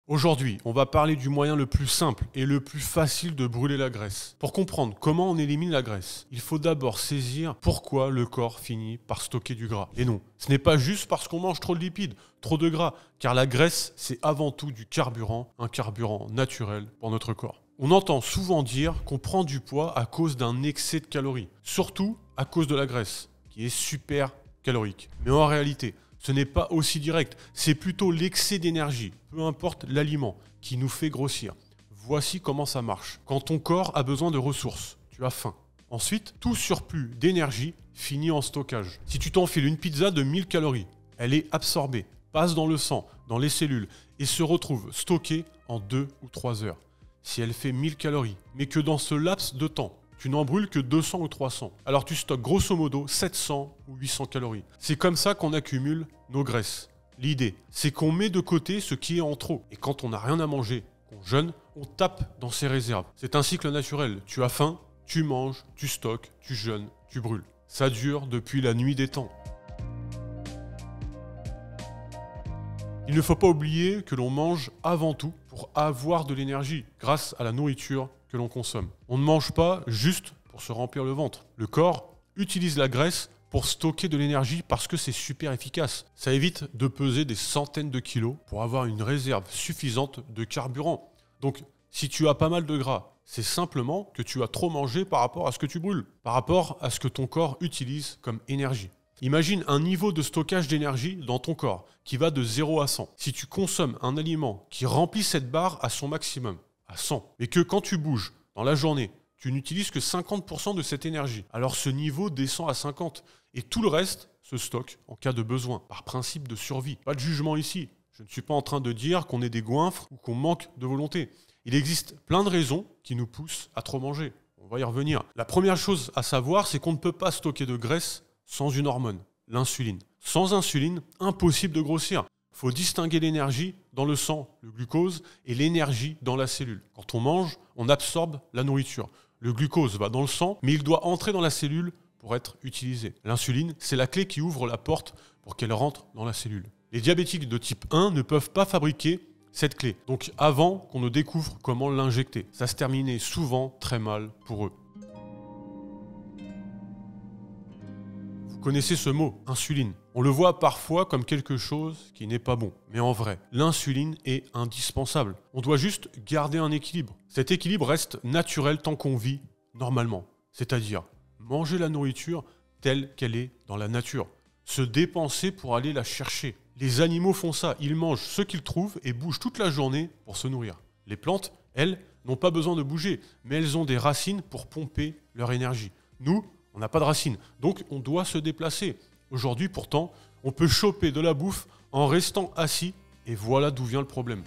Aujourd'hui, on va parler du moyen le plus simple et le plus facile de brûler la graisse. Pour comprendre comment on élimine la graisse, il faut d'abord saisir pourquoi le corps finit par stocker du gras. Et non, ce n'est pas juste parce qu'on mange trop de lipides, trop de gras, car la graisse, c'est avant tout du carburant, un carburant naturel pour notre corps. On entend souvent dire qu'on prend du poids à cause d'un excès de calories, surtout à cause de la graisse, qui est super calorique. Mais en réalité, ce n'est pas aussi direct, c'est plutôt l'excès d'énergie, peu importe l'aliment, qui nous fait grossir. Voici comment ça marche. Quand ton corps a besoin de ressources, tu as faim. Ensuite, tout surplus d'énergie finit en stockage. Si tu t'enfiles une pizza de 1000 calories, elle est absorbée, passe dans le sang, dans les cellules, et se retrouve stockée en 2 ou 3 heures. Si elle fait 1000 calories, mais que dans ce laps de temps, tu n'en brûles que 200 ou 300. Alors tu stockes grosso modo 700 ou 800 calories. C'est comme ça qu'on accumule nos graisses. L'idée, c'est qu'on met de côté ce qui est en trop. Et quand on n'a rien à manger, qu'on jeûne, on tape dans ses réserves. C'est un cycle naturel. Tu as faim, tu manges, tu stockes, tu jeûnes, tu brûles. Ça dure depuis la nuit des temps. Il ne faut pas oublier que l'on mange avant tout pour avoir de l'énergie grâce à la nourriture que l'on consomme. On ne mange pas juste pour se remplir le ventre. Le corps utilise la graisse pour stocker de l'énergie parce que c'est super efficace. Ça évite de peser des centaines de kilos pour avoir une réserve suffisante de carburant. Donc, si tu as pas mal de gras, c'est simplement que tu as trop mangé par rapport à ce que tu brûles, par rapport à ce que ton corps utilise comme énergie. Imagine un niveau de stockage d'énergie dans ton corps qui va de 0 à 100. Si tu consommes un aliment qui remplit cette barre à son maximum, à 100, mais que quand tu bouges dans la journée, tu n'utilises que 50% de cette énergie, alors ce niveau descend à 50 et tout le reste se stocke en cas de besoin, par principe de survie. Pas de jugement ici. Je ne suis pas en train de dire qu'on est des goinfres ou qu'on manque de volonté. Il existe plein de raisons qui nous poussent à trop manger. On va y revenir. La première chose à savoir, c'est qu'on ne peut pas stocker de graisse sans une hormone, l'insuline. Sans insuline, impossible de grossir. Il faut distinguer l'énergie dans le sang, le glucose, et l'énergie dans la cellule. Quand on mange, on absorbe la nourriture. Le glucose va dans le sang, mais il doit entrer dans la cellule pour être utilisé. L'insuline, c'est la clé qui ouvre la porte pour qu'elle rentre dans la cellule. Les diabétiques de type 1 ne peuvent pas fabriquer cette clé. Donc avant qu'on ne découvre comment l'injecter. Ça se terminait souvent très mal pour eux. Vous connaissez ce mot, insuline. On le voit parfois comme quelque chose qui n'est pas bon. Mais en vrai, l'insuline est indispensable. On doit juste garder un équilibre. Cet équilibre reste naturel tant qu'on vit normalement. C'est-à-dire manger la nourriture telle qu'elle est dans la nature. Se dépenser pour aller la chercher. Les animaux font ça. Ils mangent ce qu'ils trouvent et bougent toute la journée pour se nourrir. Les plantes, elles, n'ont pas besoin de bouger, mais elles ont des racines pour pomper leur énergie. Nous, on n'a pas de racines, donc on doit se déplacer. Aujourd'hui, pourtant, on peut choper de la bouffe en restant assis, et voilà d'où vient le problème.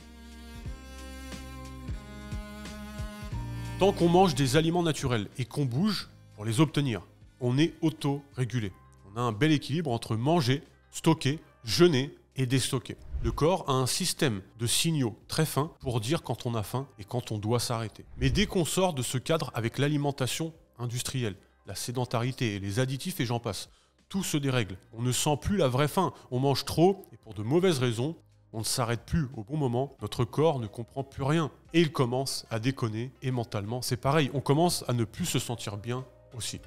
Tant qu'on mange des aliments naturels et qu'on bouge pour les obtenir, on est auto-régulé. On a un bel équilibre entre manger, stocker, jeûner et déstocker. Le corps a un système de signaux très fins pour dire quand on a faim et quand on doit s'arrêter. Mais dès qu'on sort de ce cadre avec l'alimentation industrielle, la sédentarité et les additifs et j'en passe, tout se dérègle. On ne sent plus la vraie faim. On mange trop et pour de mauvaises raisons, on ne s'arrête plus au bon moment. Notre corps ne comprend plus rien et il commence à déconner et mentalement, c'est pareil. On commence à ne plus se sentir bien aussi.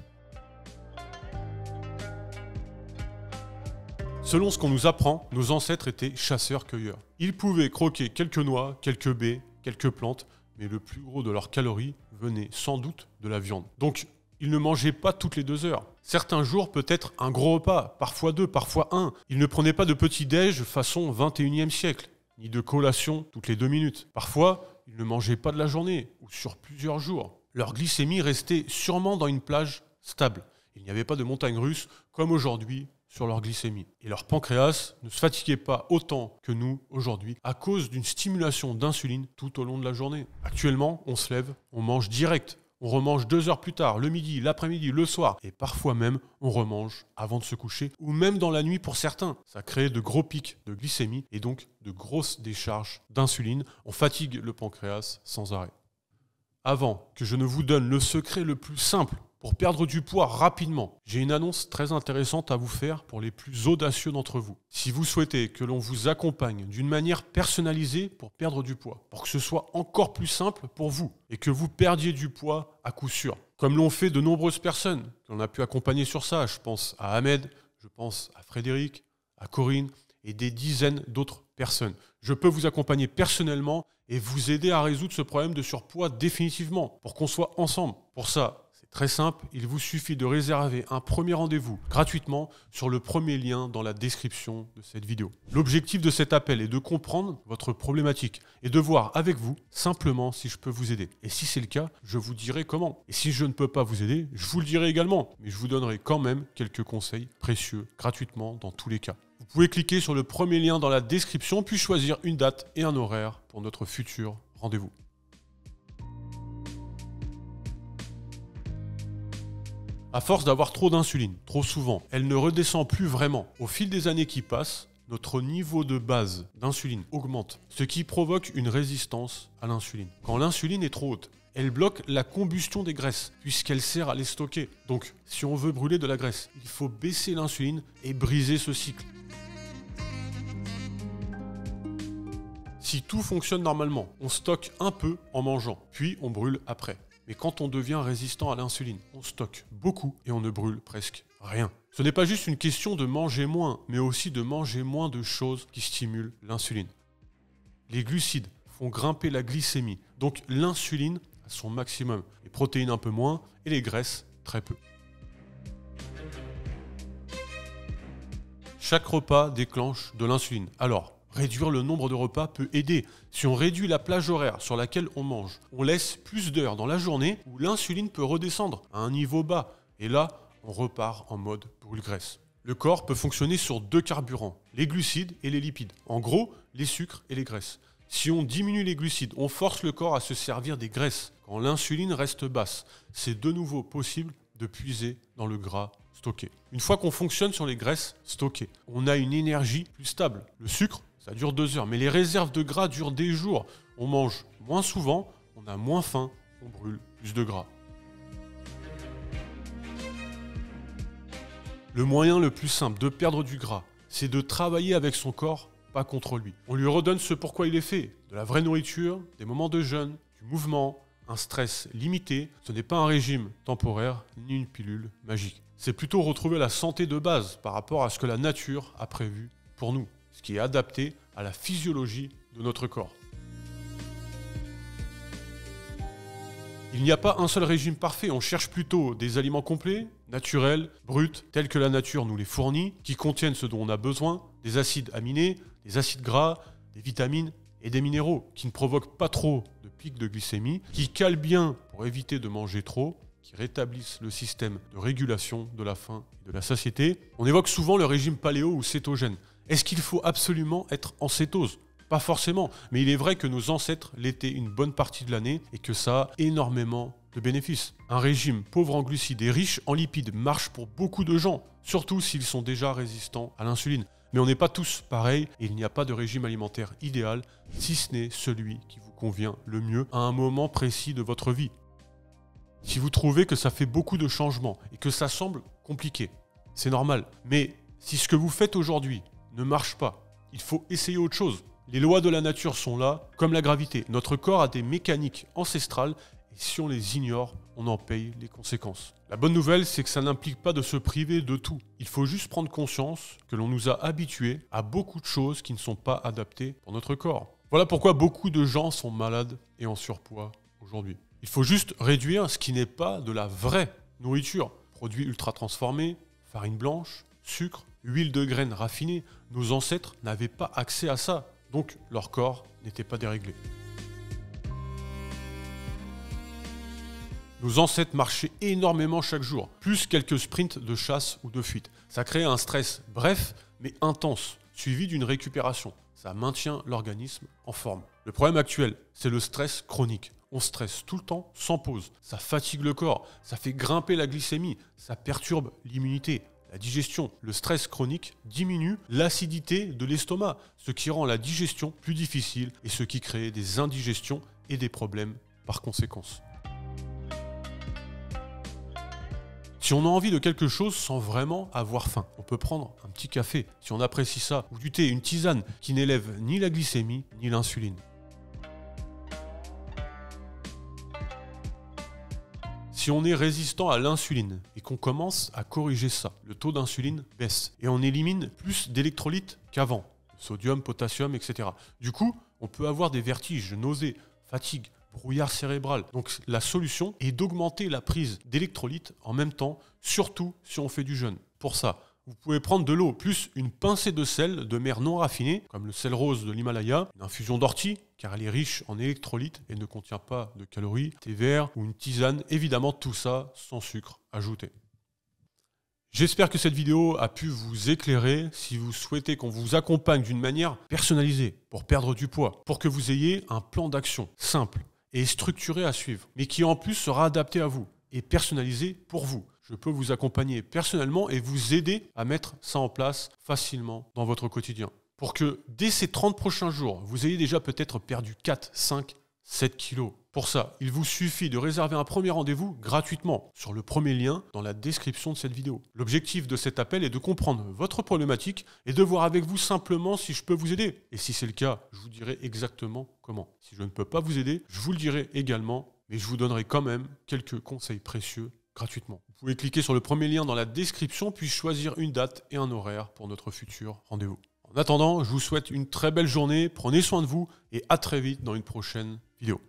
Selon ce qu'on nous apprend, nos ancêtres étaient chasseurs-cueilleurs. Ils pouvaient croquer quelques noix, quelques baies, quelques plantes, mais le plus gros de leurs calories venait sans doute de la viande. Donc, ils ne mangeaient pas toutes les 2 heures. Certains jours, peut-être un gros repas, parfois 2, parfois 1. Ils ne prenaient pas de petit-déj façon 21e siècle, ni de collation toutes les 2 minutes. Parfois, ils ne mangeaient pas de la journée, ou sur plusieurs jours. Leur glycémie restait sûrement dans une plage stable. Il n'y avait pas de montagne russe, comme aujourd'hui, sur leur glycémie. Et leur pancréas ne se fatiguait pas autant que nous aujourd'hui à cause d'une stimulation d'insuline tout au long de la journée. Actuellement, on se lève, on mange direct. On remange 2 heures plus tard, le midi, l'après-midi, le soir. Et parfois même, on remange avant de se coucher ou même dans la nuit pour certains. Ça crée de gros pics de glycémie et donc de grosses décharges d'insuline. On fatigue le pancréas sans arrêt. Avant que je ne vous donne le secret le plus simple Pour perdre du poids rapidement, j'ai une annonce très intéressante à vous faire pour les plus audacieux d'entre vous. Si vous souhaitez que l'on vous accompagne d'une manière personnalisée pour perdre du poids, pour que ce soit encore plus simple pour vous et que vous perdiez du poids à coup sûr, comme l'ont fait de nombreuses personnes que l'on a pu accompagner sur ça, je pense à Ahmed, je pense à Frédéric, à Corinne et des dizaines d'autres personnes. Je peux vous accompagner personnellement et vous aider à résoudre ce problème de surpoids définitivement pour qu'on soit ensemble. Pour ça, c'est très simple, il vous suffit de réserver un premier rendez-vous gratuitement sur le premier lien dans la description de cette vidéo. L'objectif de cet appel est de comprendre votre problématique et de voir avec vous simplement si je peux vous aider. Et si c'est le cas, je vous dirai comment. Et si je ne peux pas vous aider, je vous le dirai également. Mais je vous donnerai quand même quelques conseils précieux gratuitement dans tous les cas. Vous pouvez cliquer sur le premier lien dans la description puis choisir une date et un horaire pour notre futur rendez-vous. À force d'avoir trop d'insuline, trop souvent, elle ne redescend plus vraiment. Au fil des années qui passent, notre niveau de base d'insuline augmente, ce qui provoque une résistance à l'insuline. Quand l'insuline est trop haute, elle bloque la combustion des graisses, puisqu'elle sert à les stocker. Donc, si on veut brûler de la graisse, il faut baisser l'insuline et briser ce cycle. Si tout fonctionne normalement, on stocke un peu en mangeant, puis on brûle après. Mais quand on devient résistant à l'insuline, on stocke beaucoup et on ne brûle presque rien. Ce n'est pas juste une question de manger moins, mais aussi de manger moins de choses qui stimulent l'insuline. Les glucides font grimper la glycémie, donc l'insuline à son maximum, les protéines un peu moins et les graisses très peu. Chaque repas déclenche de l'insuline. Alors, réduire le nombre de repas peut aider. Si on réduit la plage horaire sur laquelle on mange, on laisse plus d'heures dans la journée où l'insuline peut redescendre à un niveau bas. Et là, on repart en mode brûle-graisse. Le corps peut fonctionner sur deux carburants, les glucides et les lipides. En gros, les sucres et les graisses. Si on diminue les glucides, on force le corps à se servir des graisses. Quand l'insuline reste basse, c'est de nouveau possible de puiser dans le gras stocké. Une fois qu'on fonctionne sur les graisses stockées, on a une énergie plus stable. Le sucre, ça dure 2 heures, mais les réserves de gras durent des jours. On mange moins souvent, on a moins faim, on brûle plus de gras. Le moyen le plus simple de perdre du gras, c'est de travailler avec son corps, pas contre lui. On lui redonne ce pourquoi il est fait, de la vraie nourriture, des moments de jeûne, du mouvement, un stress limité. Ce n'est pas un régime temporaire ni une pilule magique. C'est plutôt retrouver la santé de base par rapport à ce que la nature a prévu pour nous, ce qui est adapté à la physiologie de notre corps. Il n'y a pas un seul régime parfait, on cherche plutôt des aliments complets, naturels, bruts, tels que la nature nous les fournit, qui contiennent ce dont on a besoin, des acides aminés, des acides gras, des vitamines et des minéraux, qui ne provoquent pas trop de pics de glycémie, qui calent bien pour éviter de manger trop, qui rétablissent le système de régulation de la faim et de la satiété. On évoque souvent le régime paléo ou cétogène. Est-ce qu'il faut absolument être en cétose ? Pas forcément, mais il est vrai que nos ancêtres l'étaient une bonne partie de l'année et que ça a énormément de bénéfices. Un régime pauvre en glucides et riche en lipides marche pour beaucoup de gens, surtout s'ils sont déjà résistants à l'insuline. Mais on n'est pas tous pareils et il n'y a pas de régime alimentaire idéal, si ce n'est celui qui vous convient le mieux à un moment précis de votre vie. Si vous trouvez que ça fait beaucoup de changements et que ça semble compliqué, c'est normal. Mais si ce que vous faites aujourd'hui ne marche pas, il faut essayer autre chose. Les lois de la nature sont là, comme la gravité. Notre corps a des mécaniques ancestrales et si on les ignore, on en paye les conséquences. La bonne nouvelle, c'est que ça n'implique pas de se priver de tout. Il faut juste prendre conscience que l'on nous a habitués à beaucoup de choses qui ne sont pas adaptées pour notre corps. Voilà pourquoi beaucoup de gens sont malades et en surpoids aujourd'hui. Il faut juste réduire ce qui n'est pas de la vraie nourriture. Produits ultra transformés, farine blanche, sucre, huile de graines raffinée. Nos ancêtres n'avaient pas accès à ça. Donc, leur corps n'était pas déréglé. Nos ancêtres marchaient énormément chaque jour, plus quelques sprints de chasse ou de fuite. Ça créait un stress bref, mais intense, suivi d'une récupération. Ça maintient l'organisme en forme. Le problème actuel, c'est le stress chronique. On stresse tout le temps, sans pause. Ça fatigue le corps, ça fait grimper la glycémie, ça perturbe l'immunité. La digestion, le stress chronique diminue l'acidité de l'estomac, ce qui rend la digestion plus difficile et ce qui crée des indigestions et des problèmes par conséquence. Si on a envie de quelque chose sans vraiment avoir faim, on peut prendre un petit café, si on apprécie ça, ou du thé, une tisane qui n'élève ni la glycémie ni l'insuline. Si on est résistant à l'insuline et qu'on commence à corriger ça, le taux d'insuline baisse et on élimine plus d'électrolytes qu'avant, sodium, potassium, etc. Du coup, on peut avoir des vertiges, nausées, fatigue, brouillard cérébral. Donc la solution est d'augmenter la prise d'électrolytes en même temps, surtout si on fait du jeûne. Pour ça, vous pouvez prendre de l'eau plus une pincée de sel de mer non raffiné, comme le sel rose de l'Himalaya, une infusion d'ortie, car elle est riche en électrolytes et ne contient pas de calories, thé vert ou une tisane, évidemment tout ça sans sucre ajouté. J'espère que cette vidéo a pu vous éclairer si vous souhaitez qu'on vous accompagne d'une manière personnalisée pour perdre du poids, pour que vous ayez un plan d'action simple et structuré à suivre, mais qui en plus sera adapté à vous et personnalisé pour vous. Je peux vous accompagner personnellement et vous aider à mettre ça en place facilement dans votre quotidien. Pour que dès ces 30 prochains jours, vous ayez déjà peut-être perdu 4, 5, 7 kilos. Pour ça, il vous suffit de réserver un premier rendez-vous gratuitement sur le premier lien dans la description de cette vidéo. L'objectif de cet appel est de comprendre votre problématique et de voir avec vous simplement si je peux vous aider. Et si c'est le cas, je vous dirai exactement comment. Si je ne peux pas vous aider, je vous le dirai également, mais je vous donnerai quand même quelques conseils précieux gratuitement. Vous pouvez cliquer sur le premier lien dans la description puis choisir une date et un horaire pour notre futur rendez-vous. En attendant, je vous souhaite une très belle journée, prenez soin de vous et à très vite dans une prochaine vidéo.